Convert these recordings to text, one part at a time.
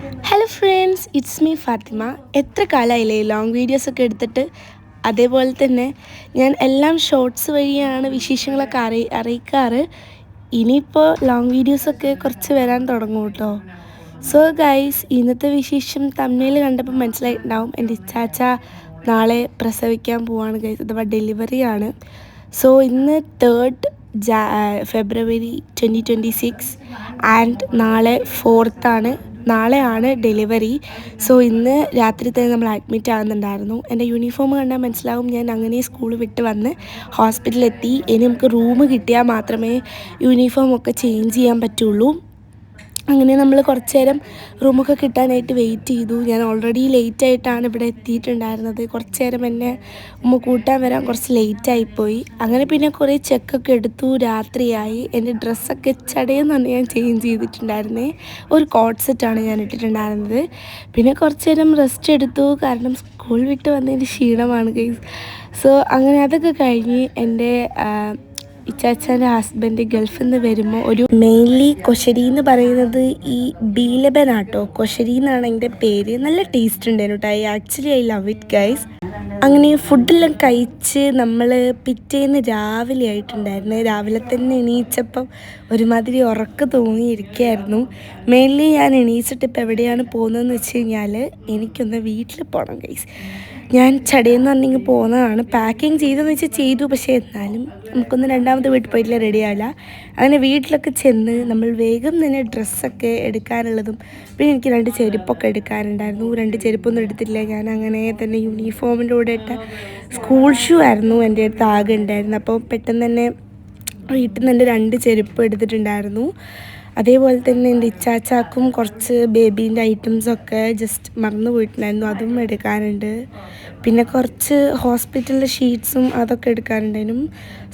Hello friends, it's me Fathima. എത്ര കാലമായില്ലേ long വീഡിയോസൊക്കെ എടുത്തിട്ട്. അതേപോലെ തന്നെ ഞാൻ എല്ലാം ഷോർട്സ് വഴിയാണ് വിശേഷങ്ങളൊക്കെ അറിയിക്കാറ്. ഇനിയിപ്പോൾ ലോങ് വീഡിയോസൊക്കെ കുറച്ച് വരാൻ തുടങ്ങും കേട്ടോ. സോ ഗൈസ്, ഇന്നത്തെ വിശേഷം തമ്മിൽ കണ്ടപ്പോൾ മനസ്സിലായിട്ടുണ്ടാവും. എൻ്റെ ഇച്ചാച്ച നാളെ പ്രസവിക്കാൻ പോവാണ് ഗൈസ്, അഥവാ ഡെലിവറിയാണ്. സോ ഇന്ന് 3rd ഫെബ്രുവരി 2026 ആൻഡ് നാളെ 4th ആണ്. നാളെയാണ് ഡെലിവറി. സോ ഇന്ന് രാത്രി തന്നെ നമ്മൾ അഡ്മിറ്റ് ആകുന്നുണ്ടായിരുന്നു. എൻ്റെ യൂണിഫോം കണ്ടാൽ മനസ്സിലാവും ഞാൻ അങ്ങനെ സ്കൂൾ വിട്ട് വന്ന് ഹോസ്പിറ്റലിലെത്തി. ഇനി നമുക്ക് റൂം കിട്ടിയാൽ മാത്രമേ യൂണിഫോമൊക്കെ ചേഞ്ച് ചെയ്യാൻ പറ്റുള്ളൂ. അങ്ങനെ നമ്മൾ കുറച്ച് നേരം റൂമൊക്കെ കിട്ടാനായിട്ട് വെയിറ്റ് ചെയ്തു. ഞാൻ ഓൾറെഡി ലേറ്റായിട്ടാണ് ഇവിടെ എത്തിയിട്ടുണ്ടായിരുന്നത്. കുറച്ച് നേരം എന്നെ കൂട്ടാൻ വരാൻ കുറച്ച് ലേറ്റായിപ്പോയി. അങ്ങനെ പിന്നെ കുറേ ചെക്കൊക്കെ എടുത്തു. രാത്രിയായി. എൻ്റെ ഡ്രസ്സൊക്കെ ചടയെന്നാണ് ഞാൻ ചേഞ്ച് ചെയ്തിട്ടുണ്ടായിരുന്നത്. ഒരു കോട്ട് സെറ്റാണ് ഞാൻ ഇട്ടിട്ടുണ്ടായിരുന്നത്. പിന്നെ കുറച്ച് നേരം റെസ്റ്റ് എടുത്തു, കാരണം സ്കൂൾ വിട്ട് വന്നതിൻ്റെ ക്ഷീണമാണ് ഗൈസ്. സോ അങ്ങനെ അതൊക്കെ കഴിഞ്ഞ് എൻ്റെ ഇച്ചാച്ചാൻ്റെ ഹസ്ബൻഡ് ഗൾഫിൽ നിന്ന് വരുമ്പോൾ ഒരു മെയിൻലി കൊശരി എന്ന് പറയുന്നത് ഈ ബീലബനാട്ടോ. കൊശരി എന്നാണ് അതിൻ്റെ പേര്. നല്ല ടേസ്റ്റ് ഉണ്ടായിരുന്നു കേട്ടോ. Actually I love it guys. അങ്ങനെ ഫുഡെല്ലാം കഴിച്ച് നമ്മൾ പിറ്റേന്ന് രാവിലെ ആയിട്ടുണ്ടായിരുന്നു. രാവിലെ തന്നെ എണീച്ചപ്പം ഒരുമാതിരി ഉറക്കം തോന്നിയിരിക്കുകയായിരുന്നു. മെയിൻലി ഞാൻ എണീച്ചിട്ട് ഇപ്പോൾ എവിടെയാണ് പോകുന്നതെന്ന് വെച്ച് കഴിഞ്ഞാൽ എനിക്കൊന്ന് വീട്ടിൽ പോകണം ഗൈസ്. ഞാൻ ചടയെന്ന് പറഞ്ഞെങ്കിൽ പോകുന്നതാണ്. പാക്കിങ് ചെയ്തെന്ന് വെച്ചാൽ ചെയ്തു, പക്ഷേ എന്നാലും നമുക്കൊന്ന് രണ്ടാമത് വീട്ടിൽ പോയിട്ടില്ല, റെഡിയാവില്ല. അങ്ങനെ വീട്ടിലൊക്കെ ചെന്ന് നമ്മൾ വേഗം തന്നെ ഡ്രസ്സൊക്കെ എടുക്കാനുള്ളതും പിന്നെ എനിക്ക് 2 ചെരുപ്പൊക്കെ എടുക്കാനുണ്ടായിരുന്നു. 2 ചെരുപ്പൊന്നും എടുത്തിട്ടില്ല ഞാൻ. അങ്ങനെ തന്നെ യൂണിഫോമിൻ്റെ കൂടെ ഇട്ട സ്കൂൾ ഷൂ ആയിരുന്നു എൻ്റെ അടുത്ത് ആകെ ഉണ്ടായിരുന്നു. അപ്പോൾ പെട്ടെന്ന് തന്നെ വീട്ടിൽ നിന്ന് എൻ്റെ 2 ചെരുപ്പ് എടുത്തിട്ടുണ്ടായിരുന്നു. അതേപോലെ തന്നെ എൻ്റെ ഇച്ചാച്ചാക്കും കുറച്ച് ബേബീൻ്റെ ഐറ്റംസൊക്കെ ജസ്റ്റ് മറന്നു പോയിട്ടുണ്ടായിരുന്നു, അതും എടുക്കാനുണ്ട്. പിന്നെ കുറച്ച് ഹോസ്പിറ്റലിലെ ഷീറ്റ്സും അതൊക്കെ എടുക്കാനുണ്ടായിരുന്നു.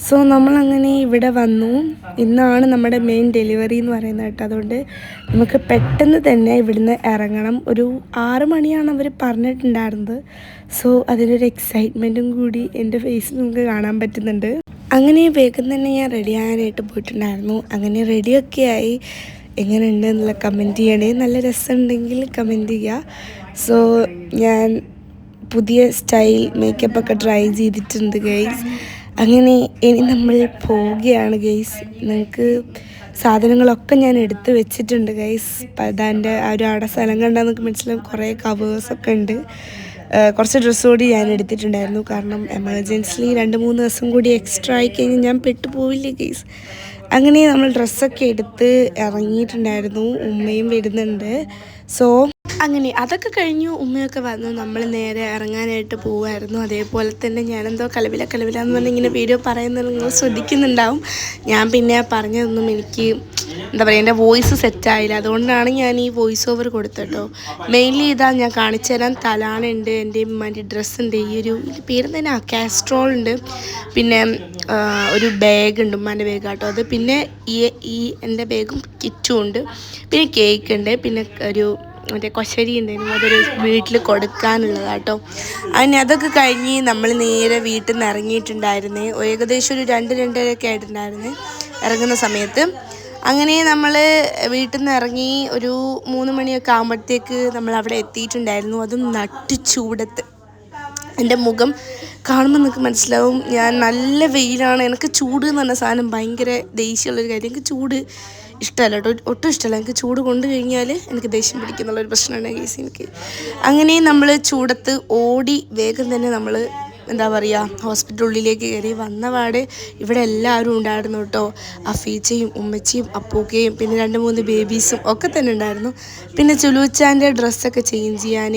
സോ നമ്മളങ്ങനെ ഇവിടെ വന്നു. ഇന്നാണ് നമ്മുടെ മെയിൻ ഡെലിവറി എന്ന് പറയുന്നത് കേട്ടോ. അതുകൊണ്ട് നമുക്ക് പെട്ടെന്ന് തന്നെ ഇവിടുന്ന് ഇറങ്ങണം. ഒരു 6 മണിയാണ് അവർ പറഞ്ഞിട്ടുണ്ടായിരുന്നത്. സോ അതിനൊരു എക്സൈറ്റ്മെൻറ്റും കൂടി എൻ്റെ ഫേസിൽ നമുക്ക് കാണാൻ പറ്റുന്നുണ്ട്. അങ്ങനെ വേഗം തന്നെ ഞാൻ റെഡി ആകാനായിട്ട് പോയിട്ടുണ്ടായിരുന്നു. അങ്ങനെ റെഡിയൊക്കെ ആയി. എങ്ങനെയുണ്ട് എന്നുള്ള കമൻറ്റ് ചെയ്യണേ. നല്ല രസമുണ്ടെങ്കിൽ കമൻറ്റ് ചെയ്യുക. സോ ഞാൻ പുതിയ സ്റ്റൈൽ മേക്കപ്പൊക്കെ ട്രൈ ചെയ്തിട്ടുണ്ട് ഗൈസ്. അങ്ങനെ ഇനി നമ്മൾ പോവുകയാണ് ഗൈസ്. നിങ്ങൾക്ക് സാധനങ്ങളൊക്കെ ഞാൻ എടുത്ത് വെച്ചിട്ടുണ്ട് ഗൈസ്. പതാൻ്റെ ആ ഒരു അവിടെ സ്ഥലം കണ്ടാൽ നമുക്ക് മനസ്സിലാവും. കുറേ കവേഴ്സൊക്കെ ഉണ്ട്. കുറച്ച് ഡ്രസ്സ് കൂടി ഞാൻ എടുത്തിട്ടുണ്ടായിരുന്നു, കാരണം എമർജൻസിലി 2-3 ദിവസം കൂടി എക്സ്ട്രാ ആയിക്കഴിഞ്ഞാൽ ഞാൻ പെട്ടുപോവില്ലേ ഗൈസ്. അങ്ങനെ നമ്മൾ ഡ്രസ്സൊക്കെ എടുത്ത് ഇറങ്ങിയിട്ടുണ്ടായിരുന്നു. ഉമ്മയും വരുന്നുണ്ട്. സോ അങ്ങനെ അതൊക്കെ കഴിഞ്ഞു. ഉമ്മയൊക്കെ വന്നു. നമ്മൾ നേരെ ഇറങ്ങാനായിട്ട് പോവുമായിരുന്നു. അതേപോലെ തന്നെ ഞാനെന്തോ കലവില എന്ന് പറഞ്ഞ് ഇങ്ങനെ വീഡിയോ പറയുന്നത് നിങ്ങൾ ശ്രദ്ധിക്കുന്നുണ്ടാവും. ഞാൻ പിന്നെ പറഞ്ഞതൊന്നും എനിക്ക് എന്താ പറയുക, എൻ്റെ വോയിസ് സെറ്റായില്ല. അതുകൊണ്ടാണ് ഞാൻ ഈ വോയിസ് ഓവർ കൊടുത്തട്ടോ. മെയിൻലി ഇതാ ഞാൻ കാണിച്ചു തരാൻ. തലാണുണ്ട്, എൻ്റെ ഉമ്മാൻ്റെ ഡ്രസ്സുണ്ട്, ഈ ഒരു പേര് തന്നെ കാസ്ട്രോൾ ഉണ്ട്, പിന്നെ ഒരു ബാഗ് ഉണ്ട്, ഉമ്മാൻ്റെ ബാഗ് കേട്ടോ അത്. പിന്നെ ഈ എൻ്റെ ബാഗും കിറ്റും ഉണ്ട്. പിന്നെ കേക്ക് ഉണ്ട്, പിന്നെ ഒരു മറ്റേ കൊശരി ഉണ്ടായിരുന്നു, അതൊരു വീട്ടിൽ കൊടുക്കാനുള്ളതാട്ടോ. അങ്ങനെ അതൊക്കെ കഴിഞ്ഞ് നമ്മൾ നേരെ വീട്ടിൽ നിന്ന് ഇറങ്ങിയിട്ടുണ്ടായിരുന്നേ. ഏകദേശം ഒരു 2-2:30 ആയിട്ടുണ്ടായിരുന്നു ഇറങ്ങുന്ന സമയത്ത്. അങ്ങനെ നമ്മൾ വീട്ടിൽ നിന്ന് ഇറങ്ങി ഒരു 3 മണിയൊക്കെ ആകുമ്പോഴത്തേക്ക് നമ്മൾ അവിടെ എത്തിയിട്ടുണ്ടായിരുന്നു. അതും നട്ടുച്ചൂടത്ത്. എൻ്റെ മുഖം കാണുമ്പോൾ നിങ്ങൾക്ക് മനസ്സിലാവും. ഞാൻ നല്ല വെയിലാണ്. എനിക്ക് ചൂട് എന്ന് പറഞ്ഞ സാധനം ഭയങ്കര ദേഷ്യമുള്ളൊരു കാര്യം. എനിക്ക് ചൂട് ഇഷ്ടമല്ല കേട്ടോ, ഒട്ടും ഇഷ്ടമല്ല. എനിക്ക് ചൂട് കൊണ്ട് കഴിഞ്ഞാൽ എനിക്ക് ദേഷ്യം പിടിക്കുന്നുള്ളൊരു പ്രശ്നമാണ് കേസ് എനിക്ക്. അങ്ങനെ നമ്മൾ ചൂടത്ത് ഓടി വേഗം തന്നെ നമ്മൾ എന്താ പറയുക ഹോസ്പിറ്റലിലേക്ക് കയറി. വന്നപാട് ഇവിടെ എല്ലാവരും ഉണ്ടായിരുന്നു കേട്ടോ. അഫീച്ചയും ഉമ്മച്ചിയും അപ്പൂക്കയും പിന്നെ 2-3 ബേബീസും ഒക്കെ തന്നെ ഉണ്ടായിരുന്നു. പിന്നെ ചുലൂച്ചാൻ്റെ ഡ്രസ്സൊക്കെ ചേഞ്ച് ചെയ്യാൻ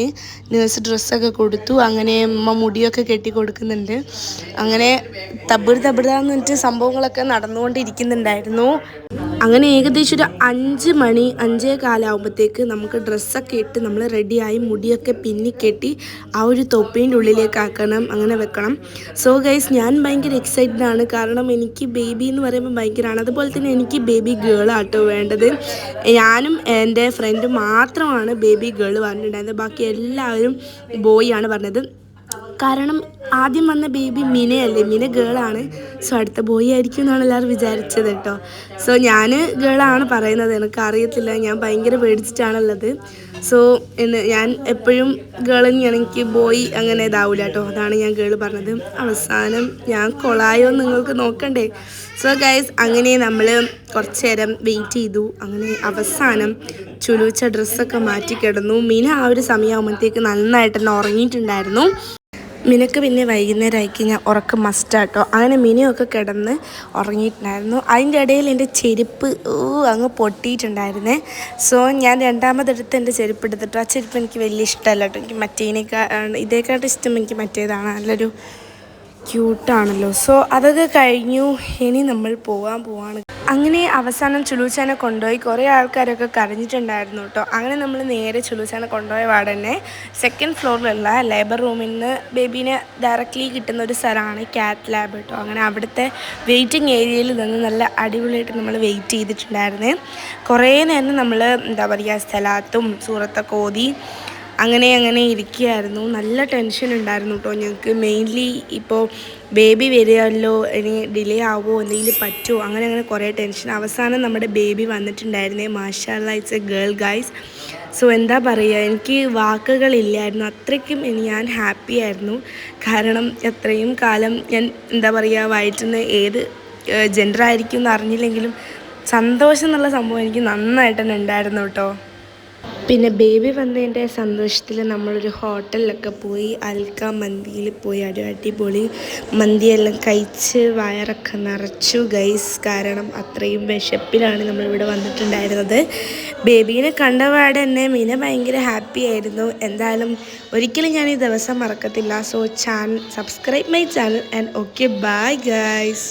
നേഴ്സ് ഡ്രസ്സൊക്കെ കൊടുത്തു. അങ്ങനെ അമ്മ മുടിയൊക്കെ കെട്ടി കൊടുക്കുന്നുണ്ട്. അങ്ങനെ തബിടാന്ന് പറഞ്ഞിട്ട് സംഭവങ്ങളൊക്കെ നടന്നുകൊണ്ടിരിക്കുന്നുണ്ടായിരുന്നു. അങ്ങനെ ഏകദേശം ഒരു 5 മണി 5:15 ആകുമ്പോഴത്തേക്ക് നമുക്ക് ഡ്രസ്സൊക്കെ ഇട്ട് നമ്മൾ റെഡിയായി. മുടിയൊക്കെ പിന്നിക്കെട്ടി ആ ഒരു തൊപ്പീൻ്റെ ഉള്ളിലേക്ക് ആക്കണം, അങ്ങനെ വെക്കണം. സോ ഗൈസ്, ഞാൻ ഭയങ്കര എക്സൈറ്റഡ് ആണ്, കാരണം എനിക്ക് ബേബി എന്ന് പറയുമ്പോൾ ഭയങ്കരമാണ്. അതുപോലെ തന്നെ എനിക്ക് ബേബി ഗേൾ ആട്ടോ വേണ്ടത്. ഞാനും എൻ്റെ ഫ്രണ്ടും മാത്രമാണ് ബേബി ഗേൾ പറഞ്ഞിട്ടുണ്ടായിരുന്നത്. ബാക്കി എല്ലാവരും ബോയ് ആണ് പറഞ്ഞത്. കാരണം ആദ്യം വന്ന ബേബി മിനയല്ലേ, മിന ഗേളാണ്. സോ അടുത്ത ബോയ് ആയിരിക്കും എന്നാണ് എല്ലാവരും വിചാരിച്ചത് കേട്ടോ. സോ ഞാൻ ഗേളാണ് പറയുന്നത്, എനിക്ക് അറിയത്തില്ല, ഞാൻ ഭയങ്കര പേടിച്ചിട്ടാണുള്ളത്. സോ ഞാൻ എപ്പോഴും ഗേൾ തന്നെയാണ്, എനിക്ക് ബോയ് അങ്ങനെ ഇതാവില്ല കേട്ടോ. അതാണ് ഞാൻ ഗേൾ പറഞ്ഞത്. അവസാനം ഞാൻ കൊളായോ നിങ്ങൾക്ക് നോക്കണ്ടേ. സോ ഗൈസ്, അങ്ങനെ നമ്മൾ കുറച്ച് നേരം വെയിറ്റ് ചെയ്തു. അങ്ങനെ അവസാനം ചുലൂച്ച ഡ്രസ്സൊക്കെ മാറ്റി കിടന്നു. മിന ആ ഒരു സമയമാകുമ്പോഴത്തേക്ക് നന്നായിട്ട് തന്നെ ഉറങ്ങിയിട്ടുണ്ടായിരുന്നു. മിനക്ക് പിന്നെ വൈകുന്നേരമായിക്ക് ഞാൻ ഉറക്കം മസ്റ്റാട്ടോ. അങ്ങനെ മിനിയൊക്കെ കിടന്ന് ഉറങ്ങിയിട്ടുണ്ടായിരുന്നു. അതിൻ്റെ ഇടയിൽ എൻ്റെ ചെരുപ്പ് അങ്ങ് പൊട്ടിയിട്ടുണ്ടായിരുന്നേ. സോ ഞാൻ രണ്ടാമതെടുത്ത് എൻ്റെ ചെരുപ്പ് എടുത്തിട്ടോ. ആ ചെരുപ്പ് എനിക്ക് വലിയ ഇഷ്ടമല്ല കേട്ടോ. എനിക്ക് ഇതേക്കാട്ടും ഇഷ്ടം എനിക്ക് മറ്റേതാണ്. നല്ലൊരു ക്യൂട്ടാണല്ലോ. സോ അതൊക്കെ കഴിഞ്ഞു. ഇനി നമ്മൾ പോവാണ്. അങ്ങനെ അവസാനം ചുലൂച്ചാനെ കൊണ്ടുപോയി. കുറേ ആൾക്കാരൊക്കെ കരഞ്ഞിട്ടുണ്ടായിരുന്നു കേട്ടോ. അങ്ങനെ നമ്മൾ നേരെ ചുലൂച്ചാനെ കൊണ്ടുപോയ പാടന്നെ സെക്കൻഡ് ഫ്ലോറിലുള്ള ലേബർ റൂമിൽ നിന്ന് ബേബീനെ ഡയറക്റ്റ്ലി കിട്ടുന്ന ഒരു സ്ഥലമാണ് കാത്ത് ലാബ് കേട്ടോ. അങ്ങനെ അവിടുത്തെ വെയിറ്റിംഗ് ഏരിയയിൽ നിന്ന് നല്ല അടിപൊളിയായിട്ട് നമ്മൾ വെയിറ്റ് ചെയ്തിട്ടുണ്ടായിരുന്നേ. കുറേ നേരം നമ്മൾ എന്താ പറയുക, സ്ഥലത്തും സൂറത്തൊക്കെ ഓതി അങ്ങനെ ഇരിക്കുകയായിരുന്നു. നല്ല ടെൻഷൻ ഉണ്ടായിരുന്നു കേട്ടോ ഞങ്ങൾക്ക്. മെയിൻലി ഇപ്പോൾ ബേബി വരികയല്ലോ, ഇനി ഡിലേ ആവുമോ, എന്തെങ്കിലും പറ്റുമോ, അങ്ങനെ കുറേ ടെൻഷൻ. അവസാനം നമ്മുടെ ബേബി വന്നിട്ടുണ്ടായിരുന്നേ. മാഷാഅല്ലാഹ്, it's a girl guys. So എന്താ പറയുക, എനിക്ക് വാക്കുകളില്ലായിരുന്നു. അത്രയ്ക്കും ഞാൻ ഹാപ്പി ആയിരുന്നു. കാരണം എത്രയും കാലം ഞാൻ എന്താ പറയുക, വയറ്റുന്ന ഏത് ജെൻഡർ ആയിരിക്കും എന്ന് അറിഞ്ഞില്ലെങ്കിലും സന്തോഷം എന്നുള്ള സംഭവം എനിക്ക് നന്നായിട്ട് തന്നെ ഉണ്ടായിരുന്നു കേട്ടോ. പിന്നെ ബേബി വന്നതിൻ്റെ സന്തോഷത്തിൽ നമ്മളൊരു ഹോട്ടലിലൊക്കെ പോയി, അൽക്ക മന്തിയിൽ പോയി. അടിപൊളി മന്തിയെല്ലാം കഴിച്ച് വയറൊക്കെ നിറച്ചു ഗൈസ്. കാരണം അത്രയും വിശപ്പിലാണ് നമ്മളിവിടെ വന്നിട്ടുണ്ടായിരുന്നത്. ബേബീനെ കണ്ടപാടെ തന്നെ മിന ഭയങ്കര ഹാപ്പി ആയിരുന്നു. എന്തായാലും ഒരിക്കലും ഞാൻ ഈ ദിവസം മറക്കത്തില്ല. So subscribe my channel and okay bye guys.